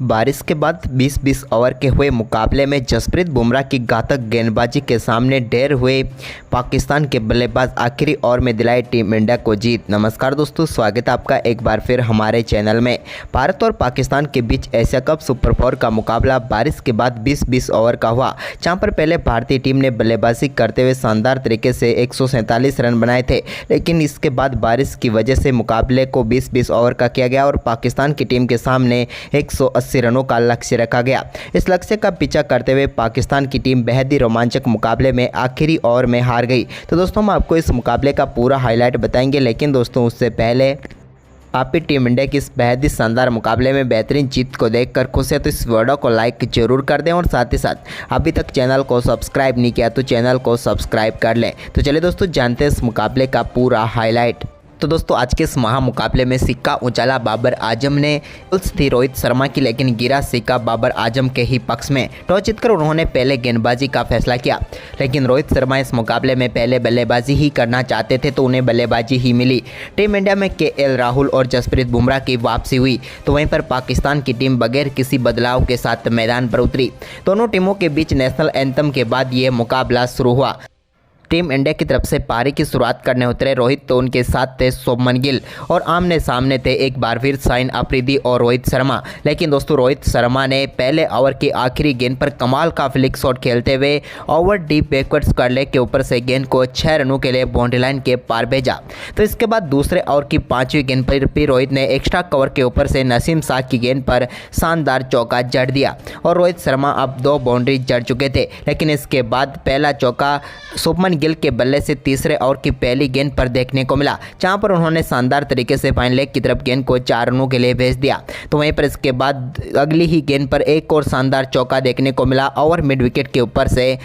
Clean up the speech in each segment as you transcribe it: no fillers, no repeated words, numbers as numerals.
बारिश के बाद 20-20 ओवर के हुए मुकाबले में जसप्रीत बुमराह की घातक गेंदबाजी के सामने ढेर हुए पाकिस्तान के बल्लेबाज आखिरी ओवर में दिलाए टीम इंडिया को जीत। नमस्कार दोस्तों, स्वागत है आपका एक बार फिर हमारे चैनल में। भारत और पाकिस्तान के बीच एशिया कप सुपर 4 का मुकाबला बारिश के बाद 20-20 ओवर का हुआ, जहां पर पहले भारतीय टीम ने बल्लेबाजी करते हुए शानदार तरीके से 147 रन बनाए थे, लेकिन इसके बाद बारिश की वजह से मुकाबले को 20-20 ओवर का किया गया और पाकिस्तान की टीम के सामने 180 रनों का लक्ष्य रखा गया। इस लक्ष्य का पीछा करते हुए पाकिस्तान की टीम बेहद ही रोमांचक मुकाबले में आखिरी ओवर में हार गई। तो दोस्तों, हम आपको इस मुकाबले का पूरा हाईलाइट बताएंगे, लेकिन दोस्तों उससे पहले आप भी टीम इंडिया की इस बेहद ही शानदार मुकाबले में बेहतरीन जीत को देखकर खुश है तो इस वीडियो को लाइक जरूर कर दें और साथ ही साथ अभी तक चैनल को सब्सक्राइब नहीं किया तो चैनल को सब्सक्राइब कर लें। तो चलिए दोस्तों, जानते हैं इस मुकाबले का पूरा हाईलाइट। तो दोस्तों, आज के इस महामुकाबले में सिक्का उछाला बाबर आजम ने। थी रोहित शर्मा की, लेकिन गिरा सिक्का बाबर आजम के ही पक्ष में। टॉस जीतकर उन्होंने पहले गेंदबाजी का फैसला किया, लेकिन रोहित शर्मा इस मुकाबले में पहले बल्लेबाजी ही करना चाहते थे तो उन्हें बल्लेबाजी ही मिली। टीम इंडिया में केएल राहुल और जसप्रीत बुमराह की वापसी हुई, तो वहीं पर पाकिस्तान की टीम बगैर किसी बदलाव के साथ मैदान पर उतरी। दोनों टीमों के बीच नेशनल एंथम के बाद ये मुकाबला शुरू हुआ। टीम इंडिया की तरफ से पारी की शुरुआत करने उतरे रोहित, तो उनके साथ थे शुभमन गिल और आमने सामने थे एक बार फिर शाहिन अफरीदी और रोहित शर्मा। लेकिन दोस्तों, रोहित शर्मा ने पहले ओवर की आखिरी गेंद पर कमाल का फ्लिक शॉट खेलते हुए ओवर डीप बैकवर्ड्स कर लेग के ऊपर से गेंद को 6 रनों के लिए बाउंड्री लाइन के पार भेजा। तो इसके बाद दूसरे ओवर की 5वीं गेंद पर भी रोहित ने एक्स्ट्रा कवर के ऊपर से नसीम शाह की गेंद पर शानदार चौका जड़ दिया और रोहित शर्मा अब 2 बाउंड्री जड़ चुके थे। लेकिन इसके बाद पहला चौका शुभमन गिल के बल्ले से तीसरे ओवर की पहली गेंद पर देखने को मिला, जहां पर उन्होंने शानदार तरीके से फाइन लेग की तरफ गेंद को 4 रनों के लिए भेज दिया। तो वहीं पर इसके बाद अगली ही गेंद पर एक और शानदार चौका देखने को मिला ओवर मिड विकेट के ऊपर से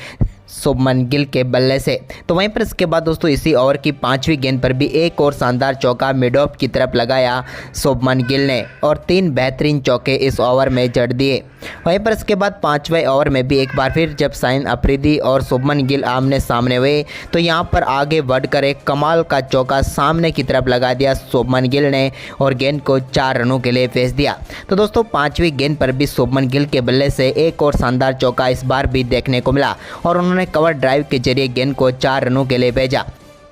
शुभमन गिल के बल्ले से। तो वहीं पर इसके बाद दोस्तों इसी ओवर की 5वीं गेंद पर भी एक और शानदार चौका मिड ऑफ की तरफ लगाया शुभमन गिल ने और 3 बेहतरीन चौके इस ओवर में जड़ दिए। वहीं पर इसके बाद 5वें ओवर में भी एक बार फिर जब शाहिन अफरीदी और शुभमन गिल आमने सामने हुए, तो यहां पर आगे बढ़कर एक कमाल का चौका सामने की तरफ लगा दिया शुभमन गिल ने और गेंद को 4 रनों के लिए भेज दिया। तो दोस्तों 5वीं गेंद पर भी शुभमन गिल के बल्ले से एक और शानदार चौका इस बार भी देखने को मिला और उन्होंने कवर ड्राइव के जरिए गेंद को 4 रनों के लिए भेजा।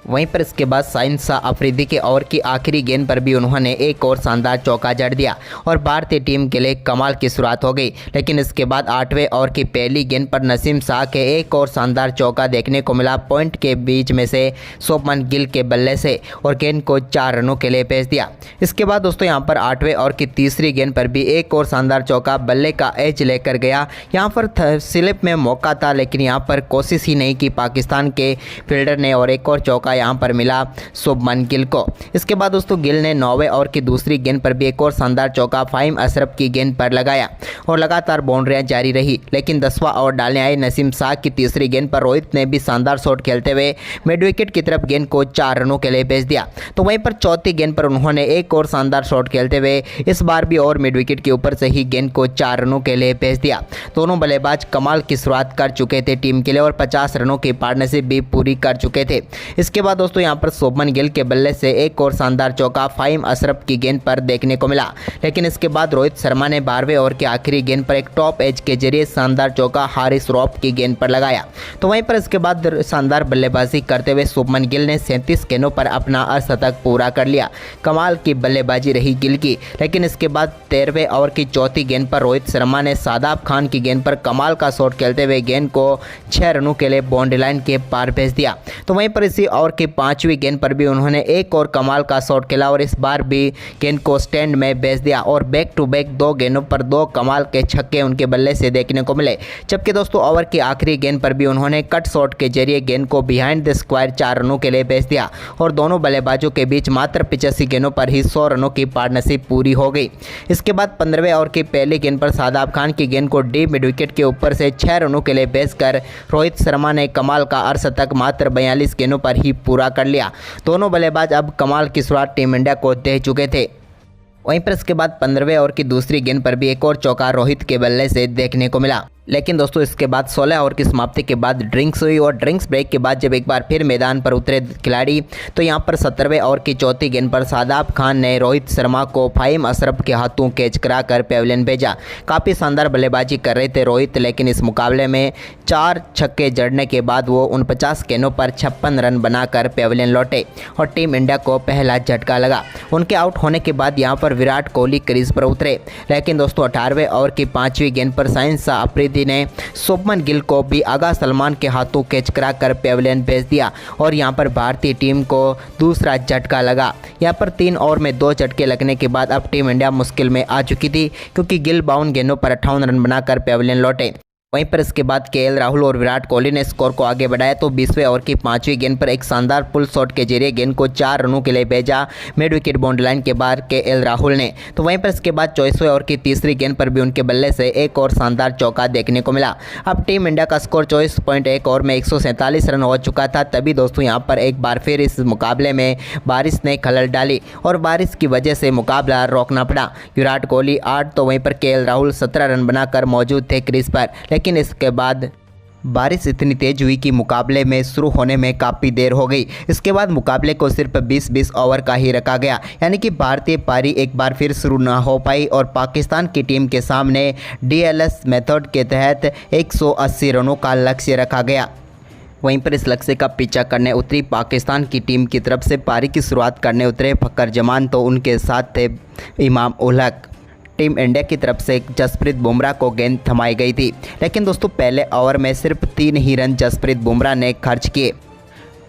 वहीं पर इसके बाद शाहिन शाह अफरीदी के ओवर की आखिरी गेंद पर भी उन्होंने एक और शानदार चौका जड़ दिया और भारतीय टीम के लिए कमाल की शुरुआत हो गई। लेकिन इसके बाद 8वें ओवर की पहली गेंद पर नसीम शाह के एक और शानदार चौका देखने को मिला पॉइंट के बीच में से शुभमन गिल के बल्ले से और गेंद को 4 रनों के लिए भेज दिया। इसके बाद दोस्तों यहां पर 8वें ओवर की तीसरी गेंद पर भी एक और शानदार चौका बल्ले का एज लेकर गया। यहां पर स्लिप में मौका था, लेकिन यहां पर कोशिश ही नहीं की पाकिस्तान के फील्डर ने और एक और चौका यहां पर मिला शुभमन गिल को। इसके बाद दोस्तों गिल ने 9वें ओवर की दूसरी गेंद पर भी एक और शानदार चौका फाहिम अशरफ की गेंद पर लगाया और लगातार बाउंड्रियां जारी रही। लेकिन 10वां ओवर डालने आए नसीम शाह की तीसरी गेंद पर रोहित ने भी शानदार शॉट खेलते हुए मिड विकेट की तरफ गेंद को 4 रनों के लिए भेज दिया। तो वहीं पर चौथी गेंद पर उन्होंने एक और शानदार शॉट खेलते हुए इस बार भी और मिड विकेट के ऊपर से ही गेंद को 4 रनों के लिए भेज दिया। दोनों बल्लेबाज कमाल की शुरुआत कर चुके थे टीम के लिए और 50 रनों की पार्टनरशिप भी पूरी कर चुके थे। इसके बाद दोस्तों यहां पर शुभमन गिल के बल्ले से एक और शानदार चौका फाहिम अशरफ की गेंद पर देखने को मिला। लेकिन इसके बाद रोहित शर्मा ने 12वें ओवर की आखिरी गेंद पर एक टॉप एज के जरिए शानदार चौका हारिस रॉफ की गेंद पर लगाया। तो वहीं पर इसके बाद शानदार बल्लेबाजी करते हुए शुभमन गिल ने 37 गेंदों पर अपना अर्धशतक पूरा कर लिया। कमाल की बल्लेबाजी रही गिल की। लेकिन इसके बाद 13वें ओवर की चौथी गेंद पर रोहित शर्मा ने शादाब खान की गेंद पर कमाल का शॉट खेलते हुए गेंद को 6 रनों के लिए बाउंड्री लाइन के पार भेज दिया। तो वहीं पर इसी ओवर की 5वीं गेंद पर भी उन्होंने एक और कमाल का शॉट खेला और इस बार भी गेंद को स्टैंड में भेज दिया और बैक टू बैक 2 गेंदों पर 2 कमाल के छक्के उनके बल्ले से देखने को मिले। जबकि दोस्तों ओवर की आखिरी गेंद पर भी उन्होंने कट शॉट के जरिए गेंद को बिहाइंड द स्क्वायर 4 रनों के लिए भेज दिया और दोनों बल्लेबाजों के बीच मात्र 85 गेंदों पर ही 100 रनों की पार्टनरशिप पूरी हो गई। इसके बाद 15वें ओवर की पहली गेंद पर शादाब खान की गेंद को डीप मिड विकेट के ऊपर से 6 रनों के लिए भेजकर रोहित शर्मा ने कमाल का अर्धशतक मात्र 42 गेंदों पर ही पूरा कर लिया। दोनों बल्लेबाज अब कमाल की शुरुआत टीम इंडिया को दे चुके थे। वहीं पर इसके बाद 15वें ओवर की दूसरी गेंद पर भी एक और चौका रोहित के बल्ले से देखने को मिला। लेकिन दोस्तों इसके बाद 16 ओवर की समाप्ति के बाद ड्रिंक्स हुई और ड्रिंक्स ब्रेक के बाद जब एक बार फिर मैदान पर उतरे खिलाड़ी तो यहां पर 17वें ओवर की चौथी गेंद पर शादाब खान ने रोहित शर्मा को फाहिम अशरफ के हाथों कैच कराकर पेविलियन भेजा। काफ़ी शानदार बल्लेबाजी कर रहे थे रोहित, लेकिन इस मुकाबले में 4 छक्के जड़ने के बाद वो 49 गेंदों पर 56 रन बनाकर पेविलियन लौटे और टीम इंडिया को पहला झटका लगा। उनके आउट होने के बाद यहाँ पर विराट कोहली क्रीज पर उतरे, लेकिन दोस्तों 18वें ओवर की 5वीं गेंद पर साइंस शाह अफरीदी ने शुभमन गिल को भी आगा सलमान के हाथों कैच कराकर पेविलियन भेज दिया और यहां पर भारतीय टीम को दूसरा झटका लगा। यहां पर 3 ओवर में 2 झटके लगने के बाद अब टीम इंडिया मुश्किल में आ चुकी थी, क्योंकि गिल 52 गेंदों पर 58 रन बनाकर पेविलियन लौटे। वहीं पर इसके बाद केएल राहुल और विराट कोहली ने स्कोर को आगे बढ़ाया तो 20वें ओवर की 5वीं गेंद पर एक शानदार पुल शॉट के जरिए गेंद को 4 रनों के लिए भेजा मिड विकेट बाउंड्री लाइन के बाहर केएल राहुल ने। तो वहीं पर इसके बाद 24वें ओवर की 3री गेंद पर भी उनके बल्ले से एक और शानदार चौका देखने को मिला। अब टीम इंडिया का स्कोर 24.1 ओवर में 147 रन हो चुका था। तभी दोस्तों यहाँ पर एक बार फिर इस मुकाबले में बारिश ने खलल डाली और बारिश की वजह से मुकाबला रोकना पड़ा। विराट कोहली 8 तो वहीं पर केएल राहुल 17 रन बनाकर मौजूद थे क्रीज पर, लेकिन इसके बाद बारिश इतनी तेज हुई कि मुकाबले में शुरू होने में काफ़ी देर हो गई। इसके बाद मुकाबले को सिर्फ 20-20 ओवर का ही रखा गया, यानी कि भारतीय पारी एक बार फिर शुरू ना हो पाई और पाकिस्तान की टीम के सामने डीएलएस मेथड के तहत 180 रनों का लक्ष्य रखा गया। वहीं पर इस लक्ष्य का पीछा करने उतरी पाकिस्तान की टीम की तरफ से पारी की शुरुआत करने उतरे फखर जमान, तो उनके साथ थे इमाम उल हक। टीम इंडिया की तरफ से जसप्रीत बुमराह को गेंद थमाई गई थी, लेकिन दोस्तों पहले ओवर में सिर्फ 3 ही रन जसप्रीत बुमराह ने खर्च किए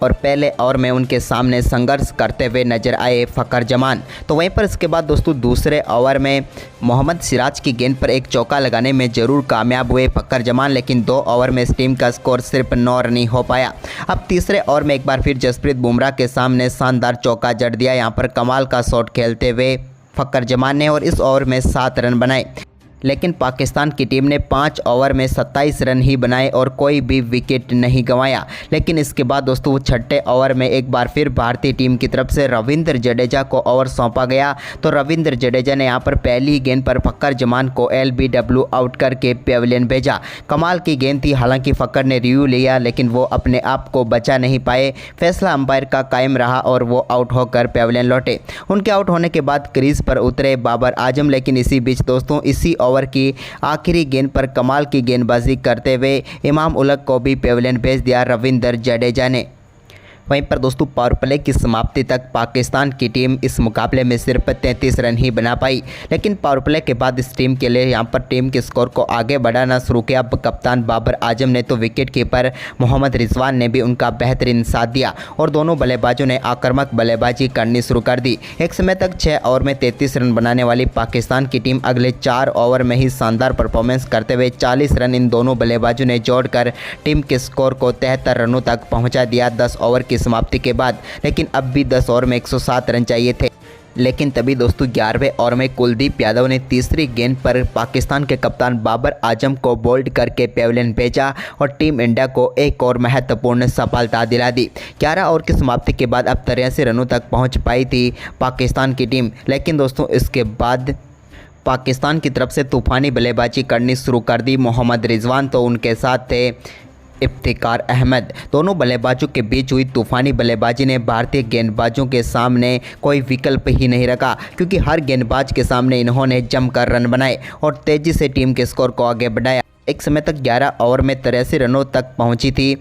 और पहले ओवर में उनके सामने संघर्ष करते हुए नजर आए फखर जमान। तो वहीं पर इसके बाद दोस्तों दूसरे ओवर में मोहम्मद सिराज की गेंद पर एक चौका लगाने में जरूर कामयाब हुए फखर जमान, लेकिन 2 ओवर में इस टीम का स्कोर सिर्फ 9 रन ही हो पाया। अब तीसरे ओवर में एक बार फिर जसप्रीत बुमराह के सामने शानदार चौका जड़ दिया यहाँ पर कमाल का शॉट खेलते हुए फखर जमान ने और इस ओवर में 7 रन बनाए, लेकिन पाकिस्तान की टीम ने 5 ओवर में 27 रन ही बनाए और कोई भी विकेट नहीं गंवाया। लेकिन इसके बाद दोस्तों वो 6ठे ओवर में एक बार फिर भारतीय टीम की तरफ से रविंद्र जडेजा को ओवर सौंपा गया। तो रविंद्र जडेजा ने यहां पर पहली ही गेंद पर फखर जमान को LBW आउट करके पेविलियन भेजा। कमाल की गेंद थी, हालांकि फखर ने रिव्यू लिया लेकिन वो अपने आप को बचा नहीं पाए। फैसला अंपायर का कायम रहा और वो आउट होकर पेविलियन लौटे। उनके आउट होने के बाद क्रीज पर उतरे बाबर आजम, लेकिन इसी बीच दोस्तों इसी ओवर की आखिरी गेंद पर कमाल की गेंदबाजी करते हुए इमाम उल हक को भी पेविलियन भेज दिया रविंद्र जडेजा ने। वहीं पर दोस्तों पावर प्ले की समाप्ति तक पाकिस्तान की टीम इस मुकाबले में सिर्फ 33 रन ही बना पाई, लेकिन पावर प्ले के बाद इस टीम के लिए यहां पर टीम के स्कोर को आगे बढ़ाना शुरू किया। कप्तान बाबर आजम ने तो विकेट कीपर मोहम्मद रिजवान ने भी उनका बेहतरीन साथ दिया और दोनों बल्लेबाजों ने आक्रामक बल्लेबाजी करनी शुरू कर दी। एक समय तक 6 ओवर में 33 रन बनाने वाली पाकिस्तान की टीम अगले 4 ओवर में ही शानदार परफॉर्मेंस करते हुए 40 रन इन दोनों बल्लेबाजों ने जोड़कर टीम के स्कोर को 73 रनों तक पहुँचा दिया 10 ओवर की समाप्ति के बाद। लेकिन अब भी 10 ओवर में 107 रन चाहिए थे। लेकिन तभी दोस्तों 11वें ओवर में कुलदीप यादव ने तीसरी गेंद पर पाकिस्तान के कप्तान बाबर आजम को बोल्ड करके पेविलियन भेजा और टीम इंडिया को एक और महत्वपूर्ण सफलता दिला दी। 11 ओवर की समाप्ति के बाद अब 83 रनों तक पहुंच पाई थी पाकिस्तान की टीम, लेकिन दोस्तों इसके बाद पाकिस्तान की तरफ से तूफानी बल्लेबाजी करनी शुरू कर दी मोहम्मद रिजवान, तो उनके साथ थे इफ्तिकार अहमद। दोनों बल्लेबाजों के बीच हुई तूफानी बल्लेबाजी ने भारतीय गेंदबाजों के सामने कोई विकल्प ही नहीं रखा, क्योंकि हर गेंदबाज के सामने इन्होंने जमकर रन बनाए और तेजी से टीम के स्कोर को आगे बढ़ाया। एक समय तक 11 ओवर में 83 रनों तक पहुंची थी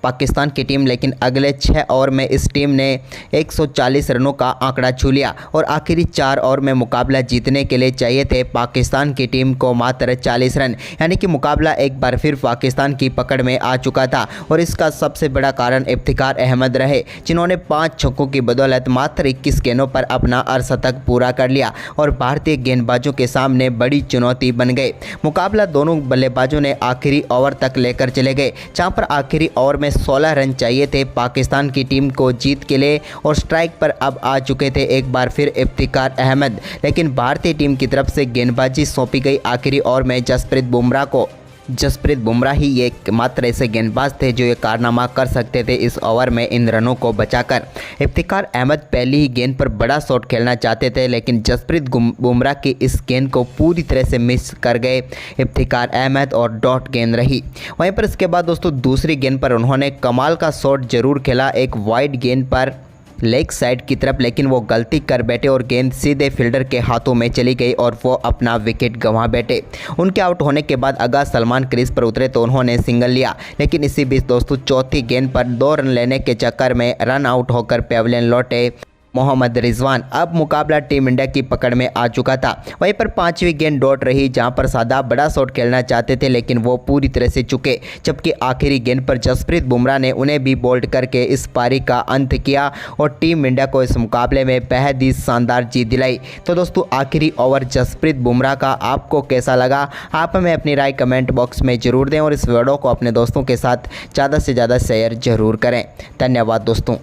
पाकिस्तान की टीम, लेकिन अगले 6 ओवर में इस टीम ने 140 रनों का आंकड़ा छू लिया और आखिरी 4 ओवर में मुकाबला जीतने के लिए चाहिए थे पाकिस्तान की टीम को मात्र 40 रन, यानी कि मुकाबला एक बार फिर पाकिस्तान की पकड़ में आ चुका था। और इसका सबसे बड़ा कारण इफ्तिकार अहमद रहे, जिन्होंने 5 छक्कों की बदौलत मात्र 21 गेंदों पर अपना अर्धशतक पूरा कर लिया और भारतीय गेंदबाजों के सामने बड़ी चुनौती बन गए। मुकाबला दोनों बल्लेबाजों ने आखिरी ओवर तक लेकर चले गए, जहाँ पर आखिरी ओवर में 16 रन चाहिए थे पाकिस्तान की टीम को जीत के लिए और स्ट्राइक पर अब आ चुके थे एक बार फिर इफ्तिकार अहमद। लेकिन भारतीय टीम की तरफ से गेंदबाजी सौंपी गई आखिरी ओवर में जसप्रीत बुमराह को, जसप्रीत बुमराह ही एकमात्र ऐसे गेंदबाज थे जो ये कारनामा कर सकते थे इस ओवर में इन रनों को बचाकर। इफ्तिखार अहमद पहली ही गेंद पर बड़ा शॉट खेलना चाहते थे, लेकिन जसप्रीत बुमराह की इस गेंद को पूरी तरह से मिस कर गए इफ्तिखार अहमद और डॉट गेंद रही। वहीं पर इसके बाद दोस्तों दूसरी गेंद पर उन्होंने कमाल का शॉट जरूर खेला, एक वाइड गेंद पर लेग साइड की तरफ, लेकिन वो गलती कर बैठे और गेंद सीधे फील्डर के हाथों में चली गई और वो अपना विकेट गंवा बैठे। उनके आउट होने के बाद अगा सलमान क्रीज पर उतरे तो उन्होंने सिंगल लिया, लेकिन इसी बीच दोस्तों चौथी गेंद पर 2 रन लेने के चक्कर में रन आउट होकर पेविलियन लौटे मोहम्मद रिजवान। अब मुकाबला टीम इंडिया की पकड़ में आ चुका था। वहीं पर 5वीं गेंद डॉट रही, जहां पर शादाब बड़ा शॉट खेलना चाहते थे लेकिन वो पूरी तरह से चुके, जबकि आखिरी गेंद पर जसप्रीत बुमराह ने उन्हें भी बोल्ड करके इस पारी का अंत किया और टीम इंडिया को इस मुकाबले में बेहद ही शानदार जीत दिलाई। तो दोस्तों आखिरी ओवर जसप्रीत बुमराह का आपको कैसा लगा? आप हमें अपनी राय कमेंट बॉक्स में ज़रूर दें और इस वीडियो को अपने दोस्तों के साथ ज़्यादा से ज़्यादा शेयर ज़रूर करें। धन्यवाद दोस्तों।